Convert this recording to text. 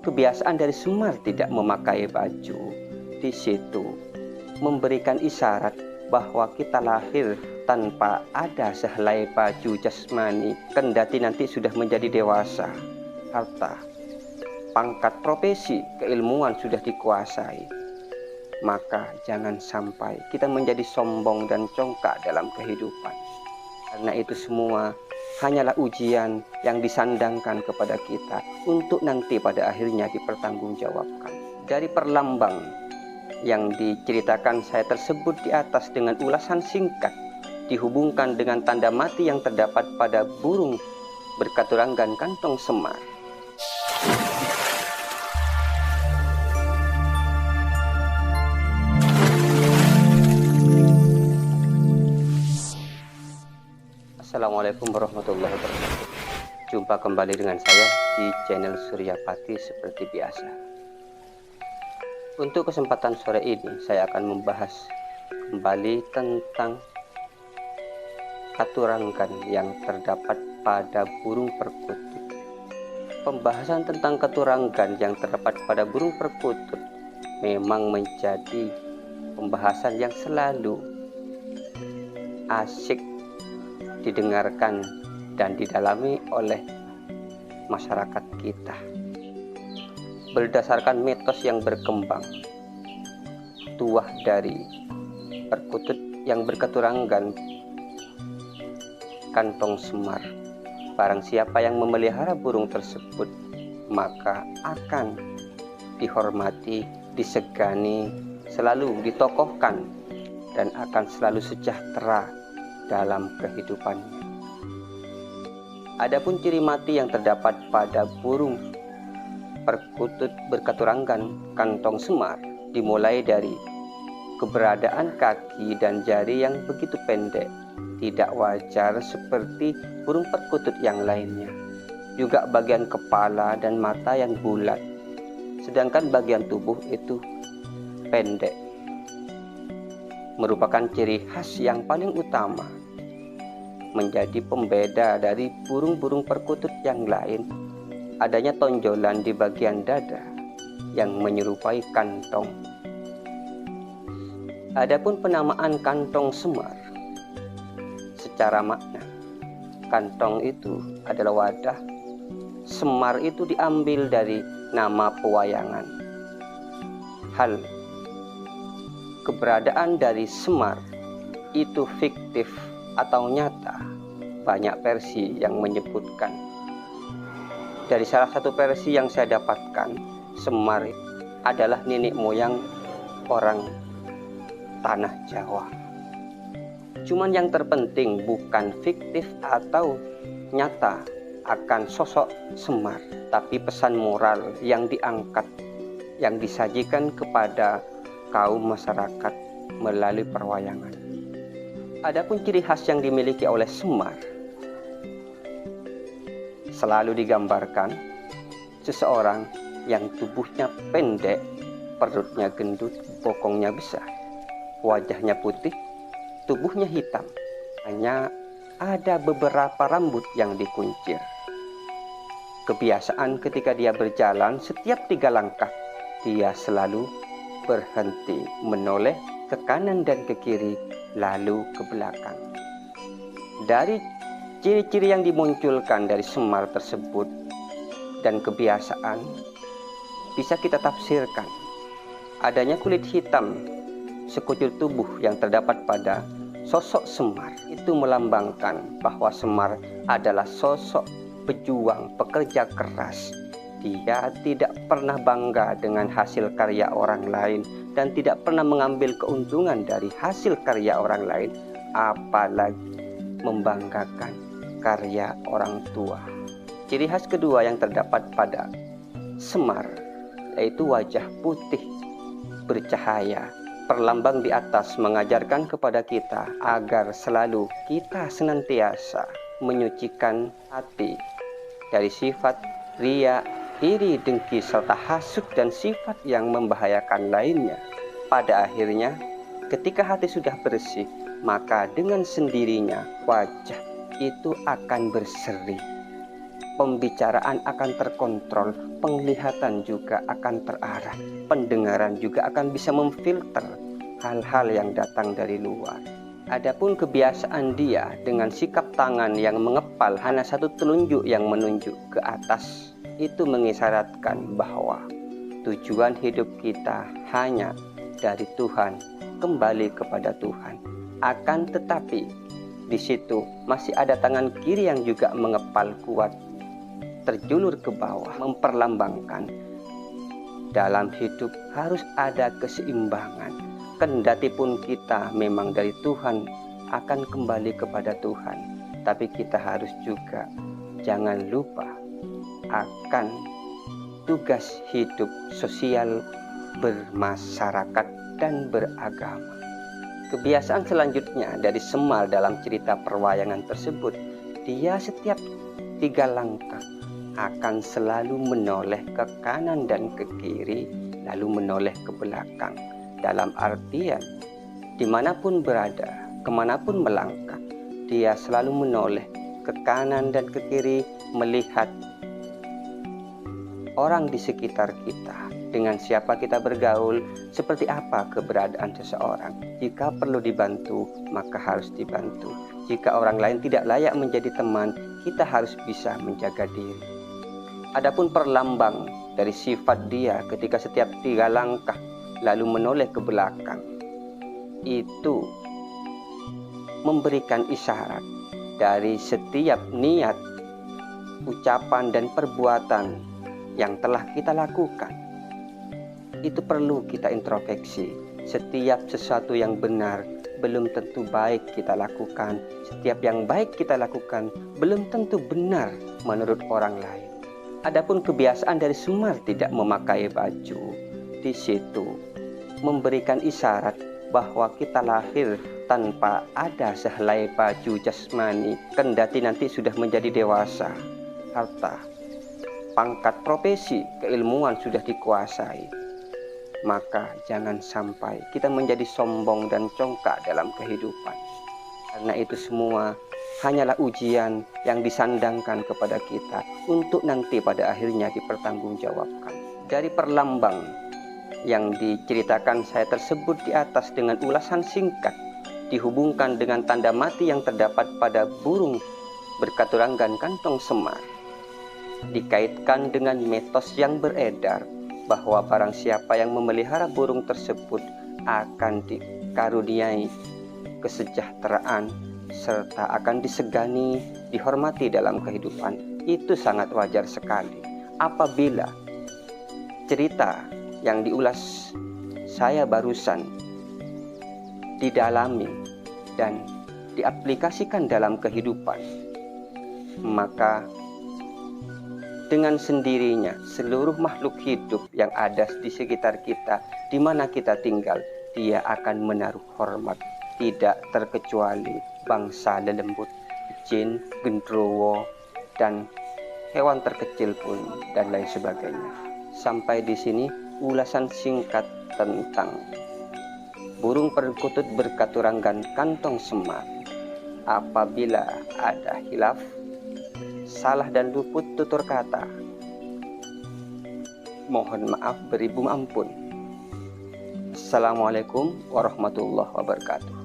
Kebiasaan dari Semar tidak memakai baju di situ memberikan isyarat bahwa kita lahir tanpa ada sehelai baju jasmani, kendati nanti sudah menjadi dewasa, harta, pangkat, profesi, keilmuan sudah dikuasai. Maka jangan sampai kita menjadi sombong dan congkak dalam kehidupan, karena itu semua hanyalah ujian yang disandangkan kepada kita untuk nanti pada akhirnya dipertanggungjawabkan. Dari perlambang yang diceritakan saya tersebut di atas dengan ulasan singkat dihubungkan dengan tanda mati yang terdapat pada burung berkaturanggan kantong semar. Assalamualaikum warahmatullahi wabarakatuh. Jumpa kembali dengan saya di channel Suryapati seperti biasa. Untuk kesempatan sore ini saya akan membahas kembali tentang katuranggan yang terdapat pada burung perkutut. Pembahasan tentang katuranggan yang terdapat pada burung perkutut memang menjadi pembahasan yang selalu asyik didengarkan dan didalami oleh masyarakat kita. Berdasarkan mitos yang berkembang, tuah dari perkutut yang berkaturanggan kantong semar, barang siapa yang memelihara burung tersebut maka akan dihormati, disegani, selalu ditokohkan, dan akan selalu sejahtera dalam kehidupannya. Adapun ciri mati yang terdapat pada burung perkutut berkaturanggan kantong semar dimulai dari keberadaan kaki dan jari yang begitu pendek, tidak wajar seperti burung perkutut yang lainnya. Juga bagian kepala dan mata yang bulat, sedangkan bagian tubuh itu pendek, merupakan ciri khas yang paling utama, menjadi pembeda dari burung-burung perkutut yang lain. Adanya tonjolan di bagian dada yang menyerupai kantong. Adapun penamaan kantong semar, secara makna, kantong itu adalah wadah, semar itu diambil dari nama pewayangan. Hal keberadaan dari semar itu fiktif atau nyata, banyak versi yang menyebutkan. Dari salah satu versi yang saya dapatkan, semar adalah nenek moyang orang tanah Jawa. Cuman yang terpenting bukan fiktif atau nyata akan sosok semar, tapi pesan moral yang diangkat, yang disajikan kepada kaum masyarakat melalui perwayangan. Adapun ciri khas yang dimiliki oleh semar, selalu digambarkan seseorang yang tubuhnya pendek, perutnya gendut, bokongnya besar, wajahnya putih, tubuhnya hitam, hanya ada beberapa rambut yang dikuncir. Kebiasaan ketika dia berjalan, setiap 3 langkah dia selalu berhenti, menoleh ke kanan dan ke kiri, lalu ke belakang. Dari ciri-ciri yang dimunculkan dari semar tersebut dan kebiasaan, bisa kita tafsirkan adanya kulit hitam sekujur tubuh yang terdapat pada sosok semar. Itu melambangkan bahwa semar adalah sosok pejuang, pekerja keras. Dia tidak pernah bangga dengan hasil karya orang lain dan tidak pernah mengambil keuntungan dari hasil karya orang lain, apalagi membanggakan karya orang tua. Ciri khas kedua yang terdapat pada semar yaitu wajah putih bercahaya. Perlambang di atas mengajarkan kepada kita agar selalu kita senantiasa menyucikan hati dari sifat riya, iri, dengki, serta hasud dan sifat yang membahayakan lainnya. Pada akhirnya, ketika hati sudah bersih, maka dengan sendirinya wajah itu akan berseri. pembicaraan akan terkontrol, penglihatan juga akan terarah, pendengaran juga akan bisa memfilter hal-hal yang datang dari luar. Adapun kebiasaan dia dengan sikap tangan yang mengepal, hanya satu telunjuk yang menunjuk ke atas, itu mengisyaratkan bahwa tujuan hidup kita hanya dari Tuhan, kembali kepada Tuhan. Akan tetapi di situ masih ada tangan kiri yang juga mengepal kuat, terjulur ke bawah, memperlambangkan dalam hidup harus ada keseimbangan. Kendati pun kita memang dari Tuhan, akan kembali kepada Tuhan, tapi kita harus juga jangan lupa akan tugas hidup sosial, bermasyarakat, dan beragama. Kebiasaan selanjutnya dari Semar dalam cerita perwayangan tersebut, dia setiap 3 langkah akan selalu menoleh ke kanan dan ke kiri, lalu menoleh ke belakang. Dalam artian, dimanapun berada, kemanapun melangkah, dia selalu menoleh ke kanan dan ke kiri, melihat orang di sekitar kita, dengan siapa kita bergaul, seperti apa keberadaan seseorang. Jika perlu dibantu, maka harus dibantu. Jika orang lain tidak layak menjadi teman, kita harus bisa menjaga diri. Adapun perlambang dari sifat dia ketika setiap 3 langkah lalu menoleh ke belakang, itu memberikan isyarat dari setiap niat, ucapan, dan perbuatan yang telah kita lakukan. Itu perlu kita introspeksi. Setiap sesuatu yang benar belum tentu baik kita lakukan. Setiap yang baik kita lakukan belum tentu benar menurut orang lain. Adapun kebiasaan dari Semar tidak memakai baju, di situ memberikan isyarat bahwa kita lahir tanpa ada sehelai baju jasmani, kendati nanti sudah menjadi dewasa, harta, pangkat, profesi, keilmuan sudah dikuasai, maka jangan sampai kita menjadi sombong dan congkak dalam kehidupan. Karena itu semua hanyalah ujian yang disandangkan kepada kita untuk nanti pada akhirnya dipertanggungjawabkan. Dari perlambang yang diceritakan saya tersebut di atas dengan ulasan singkat, dihubungkan dengan tanda mati yang terdapat pada burung berkaturanggan kantong semar, dikaitkan dengan mitos yang beredar bahwa barang siapa yang memelihara burung tersebut akan dikaruniai kesejahteraan serta akan disegani, dihormati dalam kehidupan. Itu sangat wajar sekali apabila cerita yang diulas saya barusan didalami dan diaplikasikan dalam kehidupan, maka dengan sendirinya seluruh makhluk hidup yang ada di sekitar kita, di mana kita tinggal, dia akan menaruh hormat, tidak terkecuali bangsa lelembut, jin, gendrowo, dan hewan terkecil pun, dan lain sebagainya. Sampai di sini ulasan singkat tentang burung perkutut berkaturanggan kantong semar. Apabila ada hilaf, salah dan luput tutur kata, mohon maaf beribu ampun. Assalamualaikum warahmatullahi wabarakatuh.